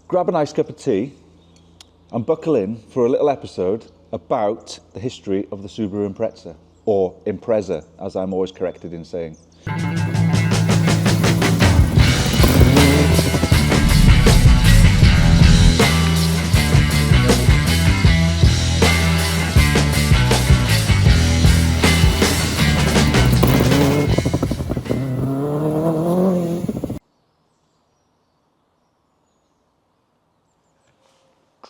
grab a nice cup of tea and buckle in for a little episode about the history of the Subaru Impreza, or Impreza, as I'm always corrected in saying.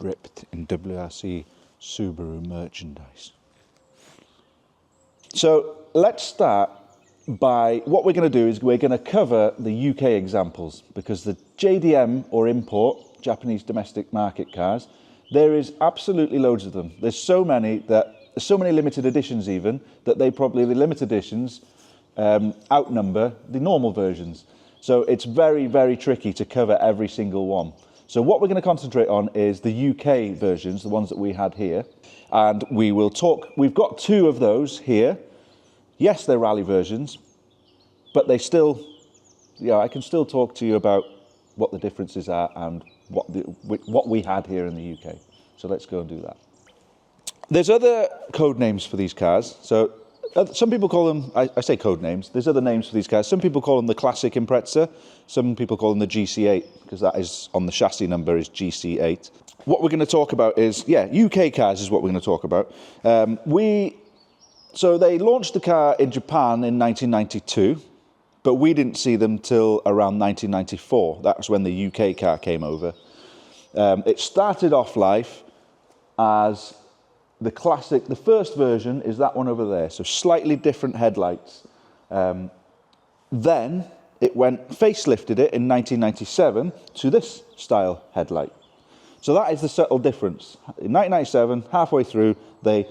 Dripped in WRC Subaru merchandise. So let's start by, what we're going to do is we're going to cover the UK examples, because the JDM or import, Japanese domestic market cars, there is absolutely loads of them. There's so many limited editions even, that the limited editions outnumber the normal versions. So it's very, very tricky to cover every single one. So what we're going to concentrate on is the UK versions, the ones that we had here. And we will talk, we've got two of those here. Yes, they're rally versions, but they still, I can still talk to you about what the differences are and what we had here in the UK. So let's go and do that. There's other code names for these cars. So some people call them, I say code names, there's other names for these cars. Some people call them the classic Impreza, some people call them the GC8, because that is on the chassis number is GC8. What we're going to talk about is, UK cars is what we're going to talk about. So they launched the car in Japan in 1992, but we didn't see them till around 1994. That was when the UK car came over. It started off life as the classic, the first version is that one over there, so slightly different headlights. Then it facelifted it in 1997 to this style headlight. So that is the subtle difference. In 1997, halfway through, they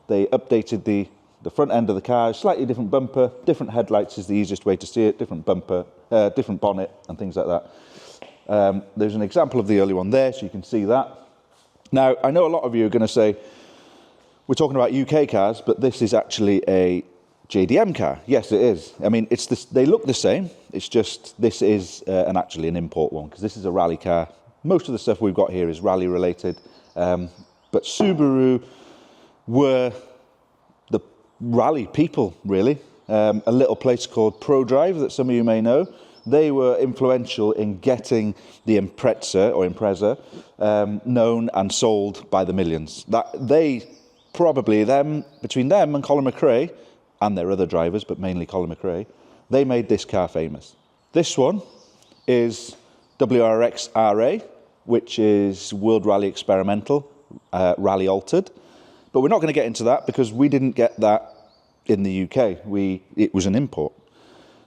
updated the front end of the car, slightly different bumper, different headlights is the easiest way to see it, different bumper, different bonnet and things like that. There's an example of the early one there, so you can see that. Now, I know a lot of you are going to say, we're talking about UK cars, but this is actually a JDM car. Yes, it is. I mean, they look the same. It's just this is actually an import one, because this is a rally car. Most of the stuff we've got here is rally related, but Subaru were the rally people, really. A little place called ProDrive that some of you may know. They were influential in getting the Impreza or Impreza known and sold by the millions. Between them and Colin McRae, and their other drivers, but mainly Colin McRae, they made this car famous. This one is WRX RA, which is World Rally Experimental, Rally Altered. But we're not going to get into that because we didn't get that in the UK. It was an import.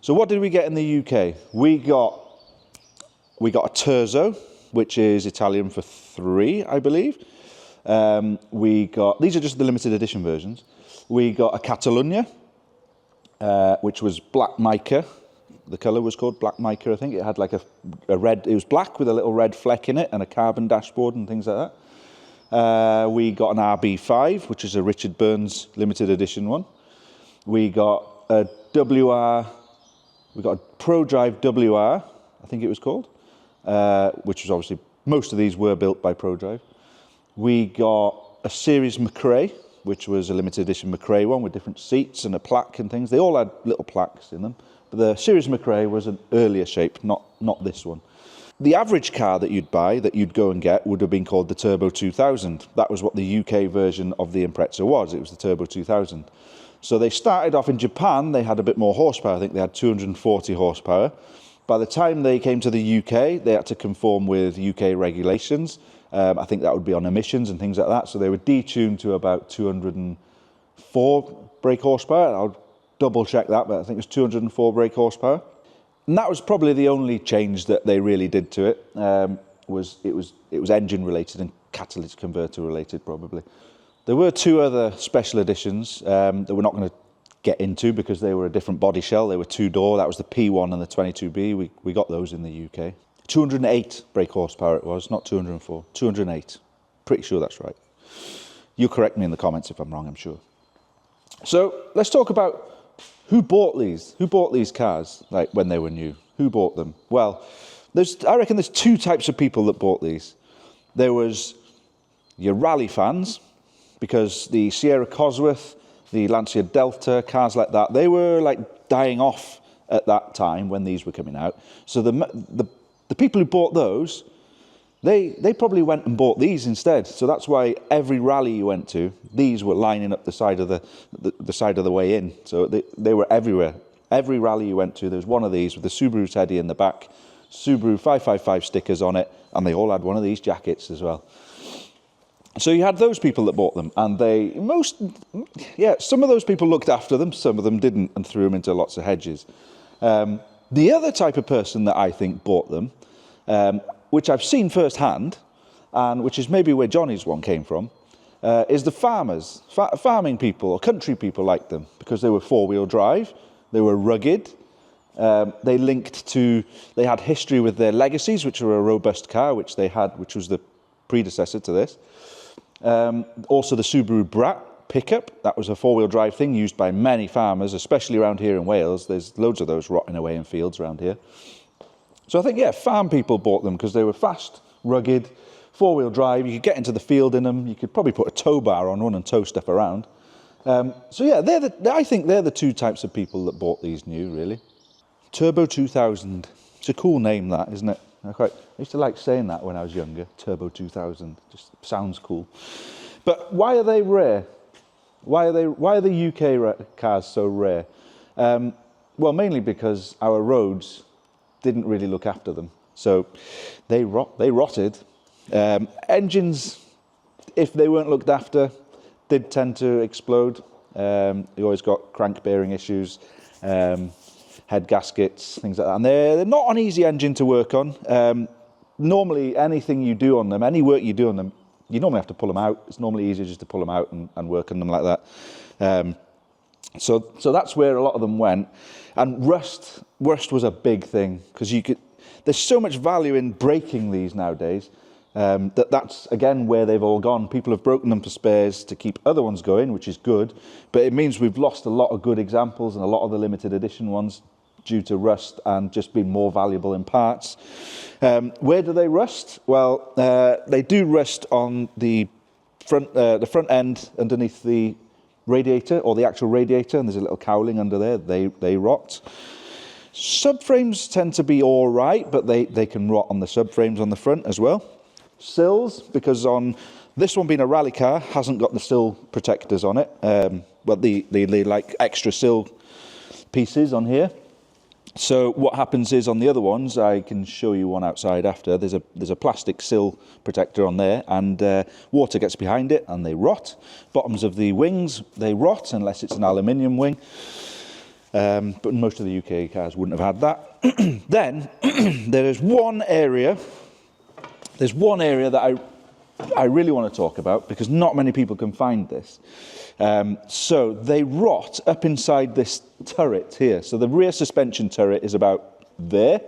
So what did we get in the UK? We got a Terzo, which is Italian for 3, I believe. These are just the limited edition versions. We got a Catalunya, which was black mica. The colour was called black mica, I think. It had like a red, it was black with a little red fleck in it and a carbon dashboard and things like that. We got an RB5, which is a Richard Burns limited edition one. We got a ProDrive WR, I think it was called, which was obviously, most of these were built by ProDrive. We got a Series McRae, which was a limited edition McRae one with different seats and a plaque and things. They all had little plaques in them. But the Series McRae was an earlier shape, not this one. The average car that you'd buy, that you'd go and get, would have been called the Turbo 2000. That was what the UK version of the Impreza was. It was the Turbo 2000. So they started off in Japan. They had a bit more horsepower. I think they had 240 horsepower. By the time they came to the UK, they had to conform with UK regulations. I think that would be on emissions and things like that. So they were detuned to about 204 brake horsepower. I'll double check that, but I think it was 204 brake horsepower. And that was probably the only change that they really did to it. It was engine related and catalytic converter related, probably. There were 2 other special editions that we're not going to get into because they were a different body shell. They were 2-door. That was the P1 and the 22B. We got those in the UK. 208 brake horsepower it was, not 204. 208. Pretty sure that's right. You correct me in the comments if I'm wrong, I'm sure. So let's talk about who bought these cars, like when they were new. Who bought them? Well, I reckon there's two types of people that bought these. There was your rally fans, because the Sierra Cosworth, the Lancia Delta, cars like that, they were like dying off at that time when these were coming out. So the people who bought those, they probably went and bought these instead. So that's why every rally you went to, these were lining up the side of the side of the way in. So they were everywhere. Every rally you went to, there was one of these with the Subaru Teddy in the back, Subaru 555 stickers on it, and they all had one of these jackets as well. So you had those people that bought them, and some of those people looked after them, some of them didn't, and threw them into lots of hedges. The other type of person that I think bought them, which I've seen firsthand, and which is maybe where Jonny's one came from, is the farmers. Farming people or country people liked them because they were four-wheel drive, they were rugged, they had history with their Legacies, which were a robust car, which was the predecessor to this. Also the Subaru Brat pickup, that was a four-wheel drive thing used by many farmers, especially around here in Wales. There's loads of those rotting away in fields around here. So I think, yeah, farm people bought them because they were fast, rugged, four-wheel drive. You could get into the field in them. You could probably put a tow bar on one and tow stuff around. So yeah, I think they're the two types of people that bought these new, really. Turbo 2000. It's a cool name, that, isn't it? I used to like saying that when I was younger. Turbo 2000. Just sounds cool. But why are they rare? Why are the UK cars so rare? Well, mainly because our roads didn't really look after them. So they rotted. Engines, if they weren't looked after, did tend to explode. You always got crank bearing issues, head gaskets, things like that. And they're not an easy engine to work on. Normally, anything you do on them, any work you do on them, you normally have to pull them out. It's normally easier just to pull them out and work on them like that. So that's where a lot of them went. And rust was a big thing, because there's so much value in breaking these nowadays. That's again where they've all gone. People have broken them for spares to keep other ones going, which is good, but it means we've lost a lot of good examples and a lot of the limited edition ones due to rust and just being more valuable in parts. Where do they rust? Well, they do rust on the front end underneath the radiator, or the actual radiator, and there's a little cowling under there. They rot. Subframes tend to be all right, but they can rot on the subframes on the front as well. Sills, because on this one being a rally car, hasn't got the sill protectors on it, but the like extra sill pieces on here. So what happens is on the other ones, I can show you one outside after, there's a plastic sill protector on there, and water gets behind it and they rot. Bottoms of the wings, they rot unless it's an aluminium wing. But most of the UK cars wouldn't have had that. Then there's one area that I really want to talk about, because not many people can find this. So they rot up inside this turret here. So the rear suspension turret is about there.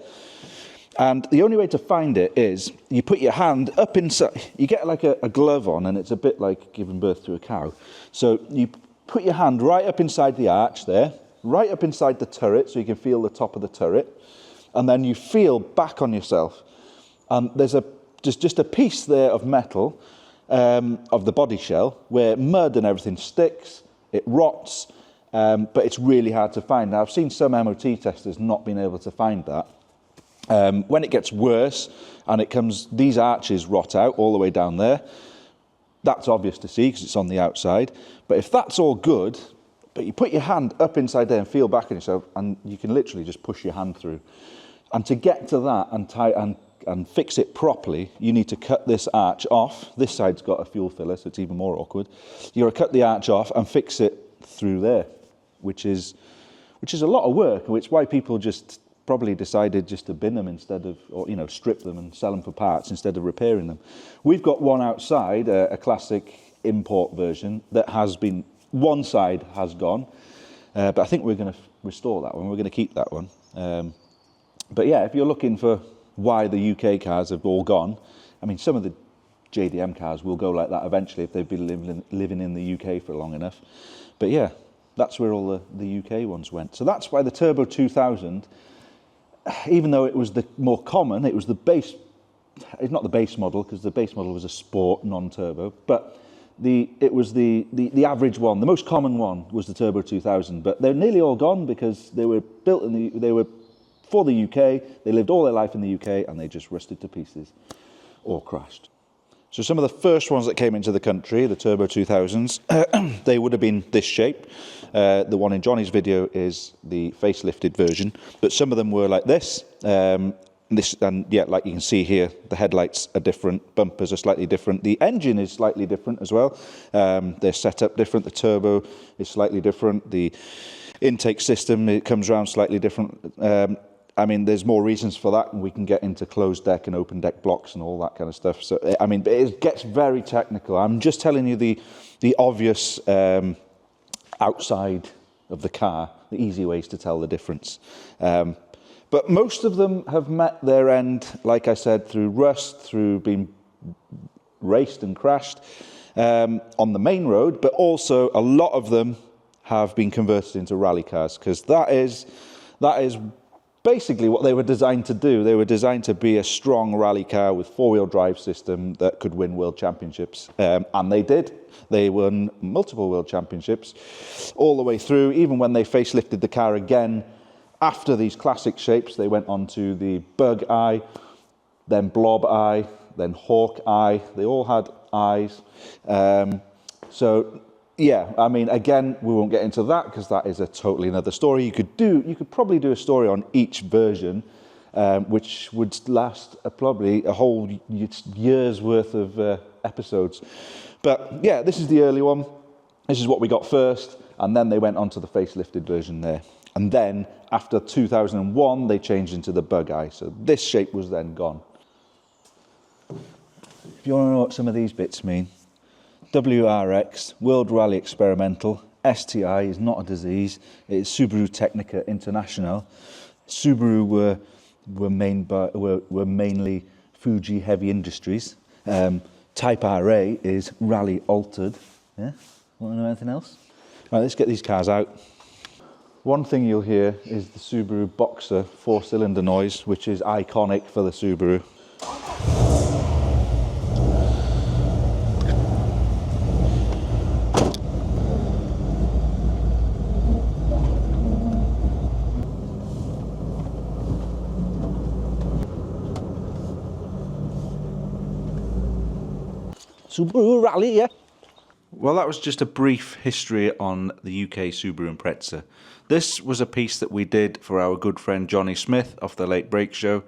And the only way to find it is you put your hand up inside. You get like a glove on, and it's a bit like giving birth to a cow. So you put your hand right up inside the arch there, right up inside the turret, so you can feel the top of the turret. And then you feel back on yourself. And there's just a piece there of metal, of the body shell, where mud and everything sticks, it rots, but it's really hard to find. Now, I've seen some MOT testers not being able to find that. When it gets worse, and these arches rot out all the way down there, that's obvious to see because it's on the outside. But if that's all good, but you put your hand up inside there and feel back on yourself, and you can literally just push your hand through. And to get to that and fix it properly, you need to cut this arch off. This side's got a fuel filler, so it's even more awkward. You've got to cut the arch off and fix it through there, which is a lot of work, which is why people just probably decided just to bin them instead of, or strip them and sell them for parts instead of repairing them. We've got one outside, a classic import version, that has been, one side has gone, but I think we're going to restore that one. We're going to keep that one. But yeah, if you're looking for why the UK cars have all gone, I mean, some of the JDM cars will go like that eventually if they've been living in the UK for long enough. But yeah, that's where all the UK ones went. So that's why the Turbo 2000, even though it was the more common, it was the base, it's not the base model, because the base model was a sport, non-turbo, but it was the average one. The most common one was the Turbo 2000, but they're nearly all gone because they were built they were for the UK, they lived all their life in the UK, and they just rusted to pieces or crashed. So some of the first ones that came into the country, the Turbo 2000s, they would have been this shape. The one in Jonny's video is the facelifted version, but some of them were like this. And yeah, like you can see here, the headlights are different, bumpers are slightly different. The engine is slightly different as well. They're set up different. The turbo is slightly different. The intake system, it comes around slightly different. I mean, there's more reasons for that, and we can get into closed deck and open deck blocks and all that kind of stuff. So, I mean, it gets very technical. I'm just telling you the obvious outside of the car, the easy ways to tell the difference. But most of them have met their end, like I said, through rust, through being raced and crashed on the main road, but also a lot of them have been converted into rally cars, because that is basically what they were designed to do. They were designed to be a strong rally car with four-wheel drive system that could win world championships. And they did. They won multiple world championships all the way through. Even when they facelifted the car again, after these classic shapes, they went on to the Bug Eye, then Blob Eye, then Hawk Eye. They all had eyes. So yeah, I mean, again, we won't get into that because that is a totally another story. You could probably do a story on each version, which would last probably a whole year's worth of episodes. But yeah, this is the early one. This is what we got first, and then they went on to the facelifted version there. And then after 2001, they changed into the Bug Eye. So this shape was then gone. If you want to know what some of these bits mean, WRX, World Rally Experimental. STI is not a disease. It's Subaru Technica International. Subaru were mainly Fuji Heavy Industries. Type RA is Rally Altered. Yeah? Want to know anything else? Right, let's get these cars out. One thing you'll hear is the Subaru Boxer 4-cylinder noise, which is iconic for the Subaru. Subaru Rally, yeah. Well, that was just a brief history on the UK Subaru Impreza. This was a piece that we did for our good friend Jonny Smith off the Late Break Show.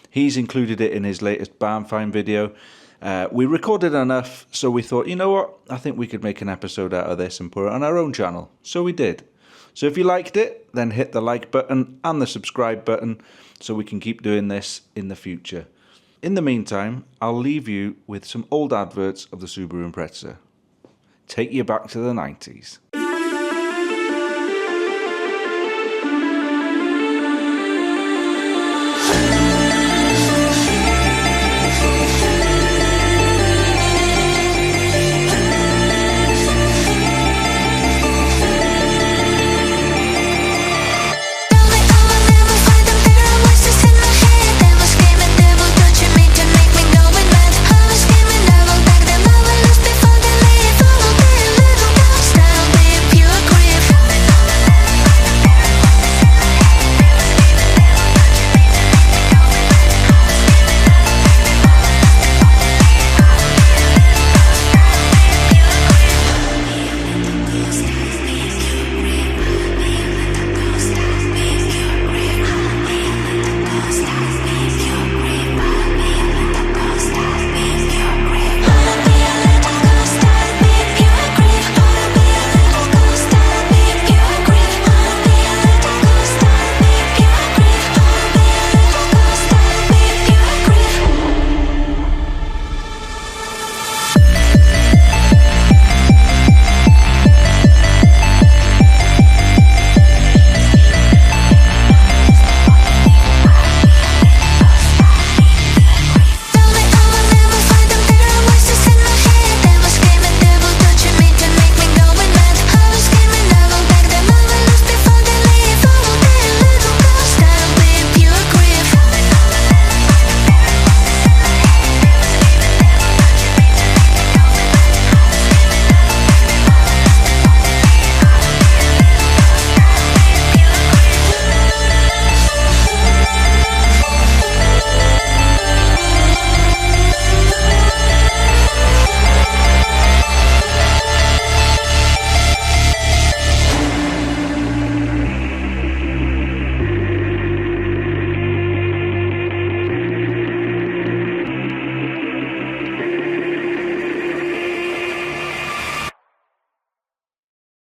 He's included it in his latest barn find video. We recorded enough, so we thought, you know what? I think we could make an episode out of this and put it on our own channel. So we did. So if you liked it, then hit the like button and the subscribe button so we can keep doing this in the future. In the meantime, I'll leave you with some old adverts of the Subaru Impreza. Take you back to the 90s.